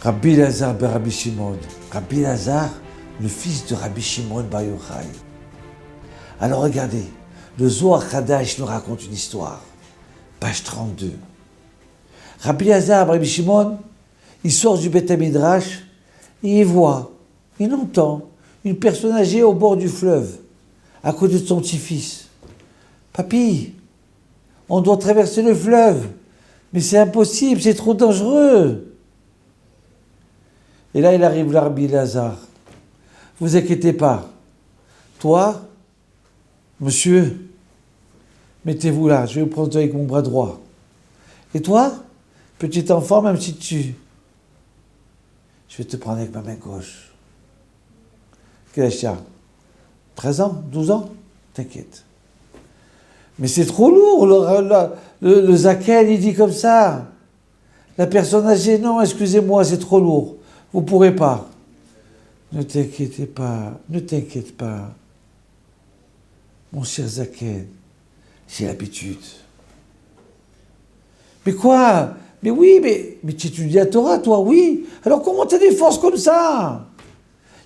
Rabbi Elazar ben Rabbi Shimon. Rabbi Elazar, le fils de Rabbi Shimon bar Yochai. Alors regardez, le Zohar Hadash nous raconte une histoire. Page 32. Rabbi Elazar ben Rabbi Shimon, il sort du Beth Midrash et il entend une personne âgée au bord du fleuve, à côté de son petit-fils. Papy, on doit traverser le fleuve, mais c'est impossible, c'est trop dangereux. Et là, il arrive là, Rabbi Elazar. Vous inquiétez pas. Toi, monsieur, mettez-vous là, je vais vous prendre avec mon bras droit. Et toi, petit enfant, même si je vais te prendre avec ma main gauche. Quel âge tu as ? 13 ans, 12 ans ? T'inquiète. Mais c'est trop lourd, le zaken, il dit comme ça. La personne âgée, non, excusez-moi, c'est trop lourd. Vous ne pourrez pas. Ne t'inquiète pas. Mon cher zaken, j'ai l'habitude. Mais quoi ? Mais oui, mais tu étudies la Torah, toi, oui. Alors comment tu as des forces comme ça ?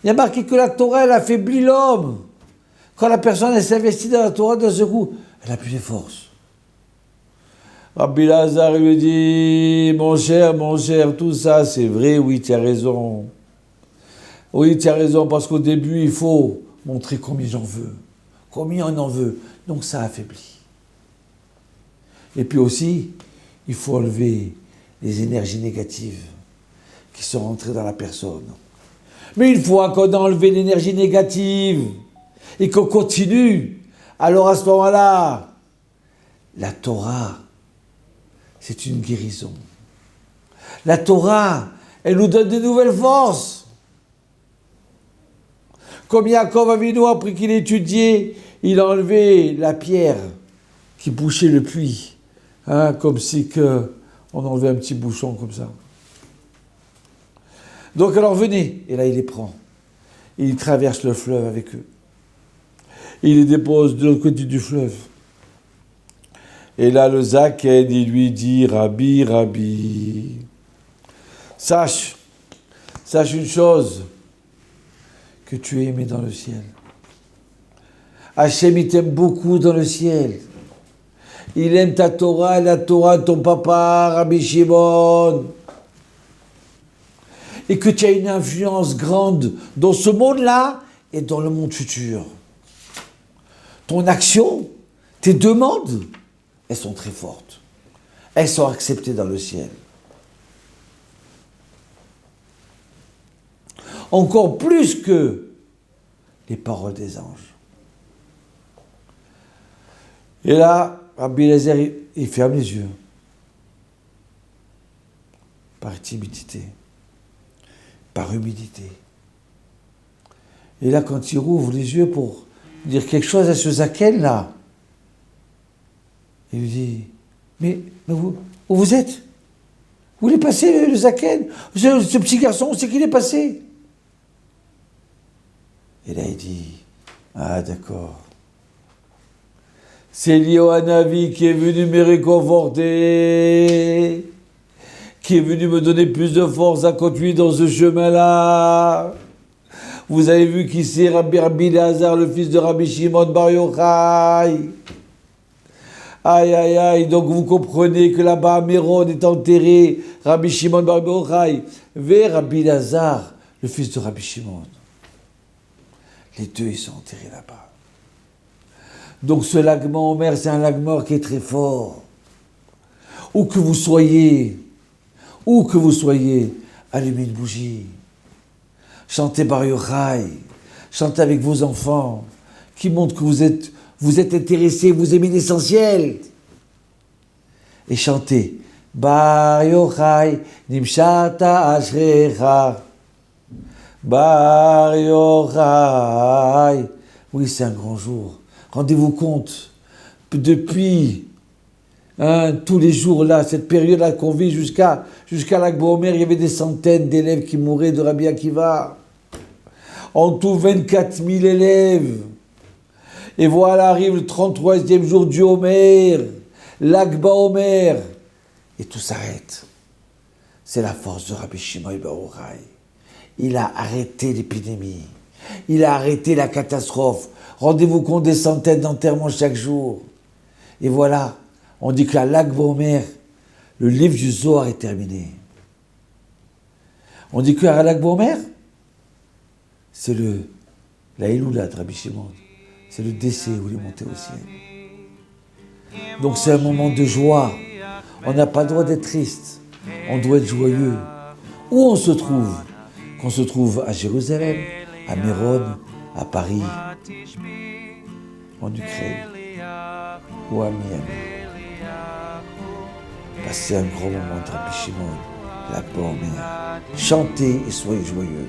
Il y a marqué que la Torah, elle affaiblit l'homme. Quand la personne, elle s'investit dans la Torah, d'un seul coup, elle n'a plus de force. Rabbi Elazar lui dit, mon cher, tout ça, c'est vrai, oui, tu as raison. Oui, tu as raison, parce qu'au début, il faut montrer combien j'en veux. Combien on en veut. Donc ça affaiblit. Et puis aussi, il faut enlever les énergies négatives qui sont rentrées dans la personne. Mais une fois qu'on a enlevé l'énergie négative et qu'on continue, alors à ce moment-là, la Torah, c'est une guérison. La Torah, elle nous donne de nouvelles forces. Comme Yaakov Avinu, après qu'il étudiait, il a enlevé la pierre qui bouchait le puits. Comme si on enlevait un petit bouchon comme ça. Donc alors venez, et là il les prend. Et il traverse le fleuve avec eux. Et il les dépose de l'autre côté du fleuve. Et là le zaken, il lui dit, Rabbi, sache une chose, que tu es aimé dans le ciel. Hachem, il t'aime beaucoup dans le ciel. Il aime ta Torah et la Torah de ton papa, Rabbi Shimon. Et que tu as une influence grande dans ce monde-là et dans le monde futur. Ton action, tes demandes, elles sont très fortes. Elles sont acceptées dans le ciel. Encore plus que les paroles des anges. Et là, Rabbi Elazar, il ferme les yeux. Par timidité. Par humilité. Et là, quand il rouvre les yeux pour dire quelque chose à ce zaken là, il lui dit, mais où vous êtes ? Où il est passé le zaken ? Ce petit garçon, où c'est qu'il est passé ? Et là, il dit, ah d'accord. C'est Eliyahu Hanavi qui est venu me réconforter, qui est venu me donner plus de force à continuer dans ce chemin-là. Vous avez vu qui c'est, Rabbi Elazar, le fils de Rabbi Shimon bar Yochai. Aïe, donc vous comprenez que là-bas à Méron est enterré Rabbi Shimon bar Yochai vers Rabbi Elazar, le fils de Rabbi Shimon. Les deux, ils sont enterrés là-bas. Donc ce lagement Omer, c'est un lagmor qui est très fort. Où que vous soyez, allumez une bougie. Chantez bar Yochai, chantez avec vos enfants, qui montrent que vous êtes intéressés, vous aimez l'essentiel. Et chantez bar Yochai, nimshata ashrecha. Bar Yochai. Oui, c'est un grand jour. Rendez-vous compte, depuis tous les jours là, cette période-là qu'on vit jusqu'à l'Ag B'Omer, il y avait des centaines d'élèves qui mouraient de Rabbi Akiva. En tout, 24 000 élèves. Et voilà, arrive le 33e jour du Homer, l'Ag B'Omer, et tout s'arrête. C'est la force de Rabbi Shimon bar Yochai. Il a arrêté l'épidémie. Il a arrêté la catastrophe. Rendez-vous compte des centaines d'enterrements chaque jour. Et voilà, on dit que la Lag Bomer, le livre du Zohar est terminé. On dit que la Lag Bomer, c'est la Eloula de Rabbi Shimon. C'est le décès où il est monté au ciel. Donc c'est un moment de joie. On n'a pas le droit d'être triste. On doit être joyeux. Où on se trouve? Qu'on se trouve à Jérusalem, à Méron, à Paris, en Ukraine ou à Miami. Passez un grand moment de Rabbi Shimon, la Bomer. Chantez et soyez joyeux.